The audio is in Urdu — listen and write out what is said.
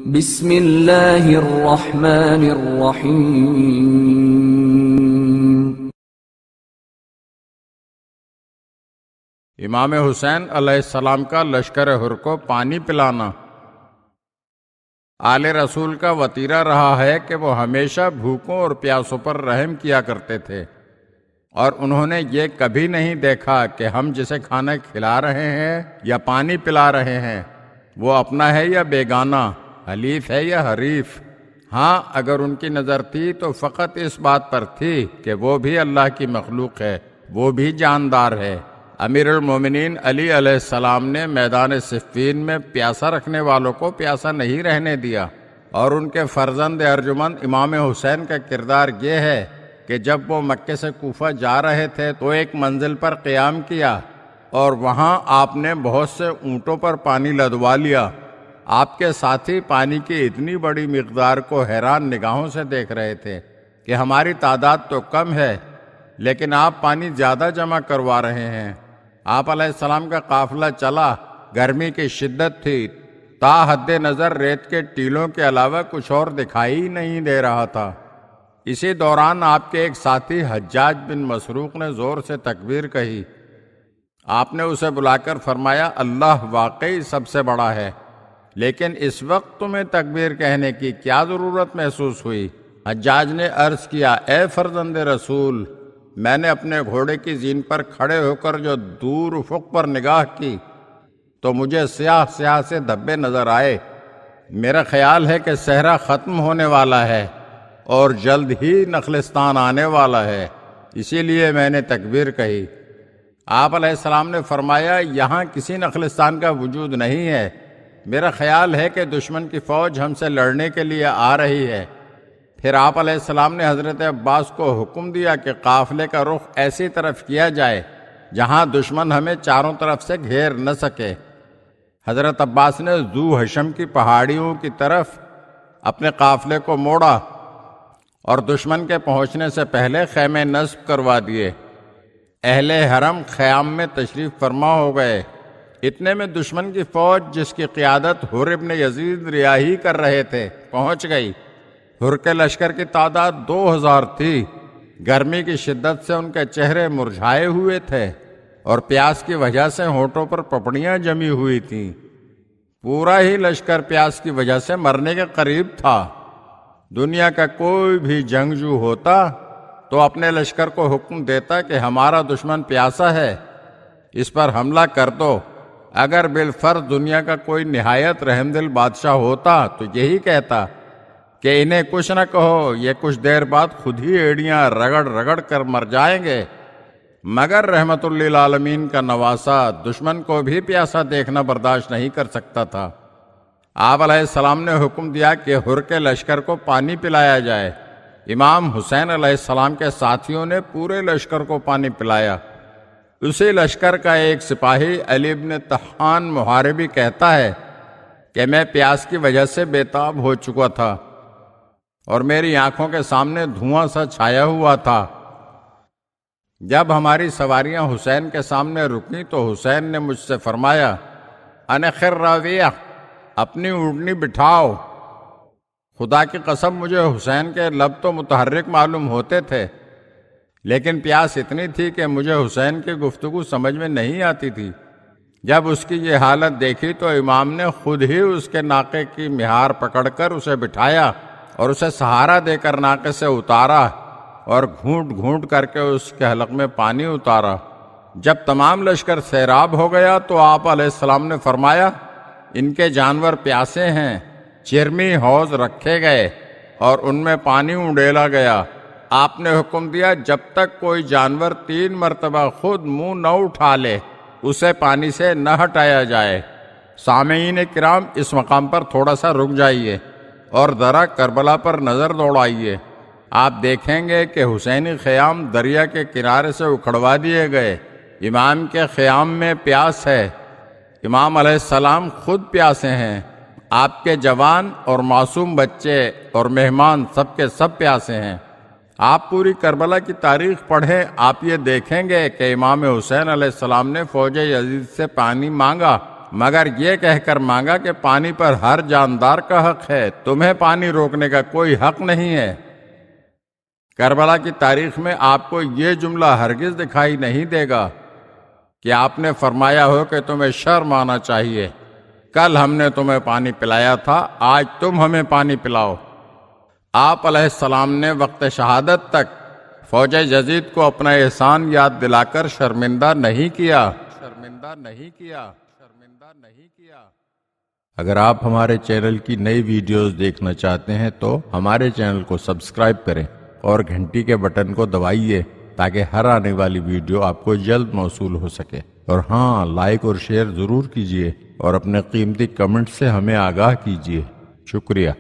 بسم اللہ الرحمن الرحیم۔ امام حسین علیہ السلام کا لشکر حر کو پانی پلانا آل رسول کا وتیرہ رہا ہے کہ وہ ہمیشہ بھوکوں اور پیاسوں پر رحم کیا کرتے تھے، اور انہوں نے یہ کبھی نہیں دیکھا کہ ہم جسے کھانا کھلا رہے ہیں یا پانی پلا رہے ہیں وہ اپنا ہے یا بیگانہ، حلیف ہے یا حریف۔ ہاں، اگر ان کی نظر تھی تو فقط اس بات پر تھی کہ وہ بھی اللہ کی مخلوق ہے، وہ بھی جاندار ہے۔ امیر المومنین علی علیہ السلام نے میدان صفین میں پیاسا رکھنے والوں کو پیاسا نہیں رہنے دیا، اور ان کے فرزند ارجمند امام حسین کا کردار یہ ہے کہ جب وہ مکے سے کوفہ جا رہے تھے تو ایک منزل پر قیام کیا، اور وہاں آپ نے بہت سے اونٹوں پر پانی لدوا لیا۔ آپ کے ساتھی پانی کی اتنی بڑی مقدار کو حیران نگاہوں سے دیکھ رہے تھے کہ ہماری تعداد تو کم ہے لیکن آپ پانی زیادہ جمع کروا رہے ہیں۔ آپ علیہ السلام کا قافلہ چلا، گرمی کی شدت تھی، تا حد نظر ریت کے ٹیلوں کے علاوہ کچھ اور دکھائی نہیں دے رہا تھا۔ اسی دوران آپ کے ایک ساتھی حجاج بن مسروق نے زور سے تکبیر کہی۔ آپ نے اسے بلا کر فرمایا، اللہ واقعی سب سے بڑا ہے، لیکن اس وقت تمہیں تکبیر کہنے کی کیا ضرورت محسوس ہوئی؟ حجاج نے عرض کیا، اے فرزند رسول، میں نے اپنے گھوڑے کی زین پر کھڑے ہو کر جو دور افق پر نگاہ کی تو مجھے سیاہ سیاہ سے دھبے نظر آئے۔ میرا خیال ہے کہ صحرا ختم ہونے والا ہے اور جلد ہی نخلستان آنے والا ہے، اسی لیے میں نے تکبیر کہی۔ آپ علیہ السلام نے فرمایا، یہاں کسی نخلستان کا وجود نہیں ہے، میرا خیال ہے کہ دشمن کی فوج ہم سے لڑنے کے لیے آ رہی ہے۔ پھر آپ علیہ السلام نے حضرت عباس کو حکم دیا کہ قافلے کا رخ ایسی طرف کیا جائے جہاں دشمن ہمیں چاروں طرف سے گھیر نہ سکے۔ حضرت عباس نے ذو حشم کی پہاڑیوں کی طرف اپنے قافلے کو موڑا اور دشمن کے پہنچنے سے پہلے خیمے نصب کروا دیے۔ اہل حرم خیام میں تشریف فرما ہو گئے۔ اتنے میں دشمن کی فوج، جس کی قیادت حر ابن یزید ریاحی کر رہے تھے، پہنچ گئی۔ حر کے لشکر کی تعداد 2000 تھی۔ گرمی کی شدت سے ان کے چہرے مرجھائے ہوئے تھے اور پیاس کی وجہ سے ہونٹوں پر پپڑیاں جمی ہوئی تھیں۔ پورا ہی لشکر پیاس کی وجہ سے مرنے کے قریب تھا۔ دنیا کا کوئی بھی جنگجو ہوتا تو اپنے لشکر کو حکم دیتا کہ ہمارا دشمن پیاسا ہے، اس پر حملہ کر دو۔ اگر بالفرض دنیا کا کوئی نہایت رحم دل بادشاہ ہوتا تو یہی کہتا کہ انہیں کچھ نہ کہو، یہ کچھ دیر بعد خود ہی ایڑیاں رگڑ رگڑ کر مر جائیں گے۔ مگر رحمت للعالمین کا نواسا دشمن کو بھی پیاسا دیکھنا برداشت نہیں کر سکتا تھا۔ آپ علیہ السلام نے حکم دیا کہ حر کے لشکر کو پانی پلایا جائے۔ امام حسین علیہ السلام کے ساتھیوں نے پورے لشکر کو پانی پلایا۔ اسی لشکر کا ایک سپاہی علی بن طحان محاربی کہتا ہے کہ میں پیاس کی وجہ سے بے تاب ہو چکا تھا اور میری آنکھوں کے سامنے دھواں سا چھایا ہوا تھا۔ جب ہماری سواریاں حسین کے سامنے رکیں تو حسین نے مجھ سے فرمایا، انخر راویہ، اپنی اونٹنی بٹھاؤ۔ خدا کی قسم مجھے حسین کے لب تو متحرک معلوم ہوتے تھے، لیکن پیاس اتنی تھی کہ مجھے حسین کی گفتگو سمجھ میں نہیں آتی تھی۔ جب اس کی یہ حالت دیکھی تو امام نے خود ہی اس کے ناقے کی مہار پکڑ کر اسے بٹھایا اور اسے سہارا دے کر ناقے سے اتارا اور گھونٹ گھونٹ کر کے اس کے حلق میں پانی اتارا۔ جب تمام لشکر سیراب ہو گیا تو آپ علیہ السلام نے فرمایا، ان کے جانور پیاسے ہیں۔ چرمی حوض رکھے گئے اور ان میں پانی اونڈیلا گیا۔ آپ نے حکم دیا، جب تک کوئی جانور 3 مرتبہ خود منہ نہ اٹھا لے اسے پانی سے نہ ہٹایا جائے۔ سامعین کرام، اس مقام پر تھوڑا سا رک جائیے اور ذرا کربلا پر نظر دوڑائیے۔ آپ دیکھیں گے کہ حسینی خیام دریا کے کنارے سے اکھڑوا دیے گئے۔ امام کے خیام میں پیاس ہے۔ امام علیہ السلام خود پیاسے ہیں۔ آپ کے جوان اور معصوم بچے اور مہمان سب کے سب پیاسے ہیں۔ آپ پوری کربلا کی تاریخ پڑھیں، آپ یہ دیکھیں گے کہ امام حسین علیہ السلام نے فوج یزید سے پانی مانگا مگر یہ کہہ کر مانگا کہ پانی پر ہر جاندار کا حق ہے، تمہیں پانی روکنے کا کوئی حق نہیں ہے۔ کربلا کی تاریخ میں آپ کو یہ جملہ ہرگز دکھائی نہیں دے گا کہ آپ نے فرمایا ہو کہ تمہیں شرم آنا چاہیے، کل ہم نے تمہیں پانی پلایا تھا، آج تم ہمیں پانی پلاؤ۔ آپ علیہ السلام نے وقت شہادت تک فوج یزید کو اپنا احسان یاد دلا کر شرمندہ نہیں کیا۔ اگر آپ ہمارے چینل کی نئی ویڈیوز دیکھنا چاہتے ہیں تو ہمارے چینل کو سبسکرائب کریں اور گھنٹی کے بٹن کو دبائیے تاکہ ہر آنے والی ویڈیو آپ کو جلد موصول ہو سکے۔ اور ہاں، لائک اور شیئر ضرور کیجیے اور اپنے قیمتی کمنٹ سے ہمیں آگاہ کیجیے۔ شکریہ۔